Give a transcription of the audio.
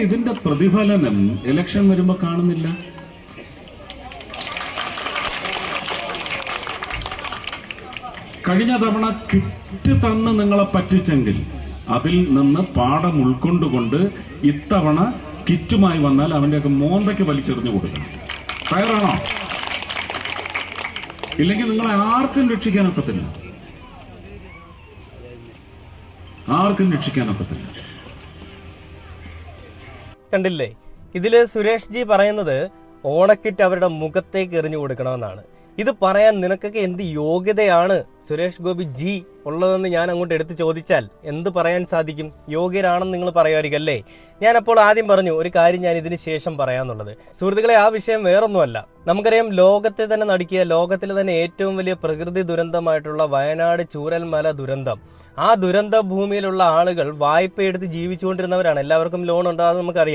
ഇതിന്റെ പ്രതിഫലനം ഇലക്ഷൻ വരുമ്പോ കാണുന്നില്ല. കഴിഞ്ഞ തവണ കിറ്റ് തന്ന് നിങ്ങളെ പറ്റിച്ചെങ്കിൽ അതിൽ നിന്ന് പാഠം ഉൾക്കൊണ്ടുകൊണ്ട് ഇത്തവണ കിറ്റുമായി വന്നാൽ അവന്റെയൊക്കെ മോന്തയ്ക്ക് വലിച്ചെറിഞ്ഞു കൊടുക്കണം. തയ്യാറാണോ? ഇല്ലെങ്കിൽ നിങ്ങളെ ആർക്കും രക്ഷിക്കാനൊക്കത്തില്ല, ആർക്കും രക്ഷിക്കാനൊക്കത്തില്ല. കണ്ടില്ലേ, ഇതില് സുരേഷ് ജി പറയുന്നത് ഓണക്കിറ്റ് അവരുടെ മുഖത്തേക്ക് എറിഞ്ഞു കൊടുക്കണമെന്നാണ്. ഇത് പറയാൻ നിനക്കൊക്കെ എന്ത് യോഗ്യതയാണ് സുരേഷ് ഗോപി ജി ഉള്ളതെന്ന് ഞാൻ അങ്ങോട്ട് എടുത്ത് ചോദിച്ചാൽ എന്ത് പറയാൻ സാധിക്കും? യോഗ്യരാണെന്ന് നിങ്ങൾ പറയുമായിരിക്കും അല്ലേ? ഞാനപ്പോൾ ആദ്യം പറഞ്ഞു ഒരു കാര്യം ഞാൻ ഇതിന് ശേഷം പറയാന്നുള്ളത്. സുഹൃത്തുക്കളെ, ആ വിഷയം വേറൊന്നുമല്ല. നമുക്കറിയാം, ലോകത്തെ തന്നെ നടുക്കിയ, ലോകത്തിലെ തന്നെ ഏറ്റവും വലിയ പ്രകൃതി ദുരന്തമായിട്ടുള്ള വയനാട് ചൂരൽമല ദുരന്തം. ആ ദുരന്ത ഭൂമിയിലുള്ള ആളുകൾ വായ്പ എടുത്ത് ജീവിച്ചുകൊണ്ടിരുന്നവരാണ്. എല്ലാവർക്കും ലോൺ ഉണ്ടാകുന്നത് നമുക്കറിയാം.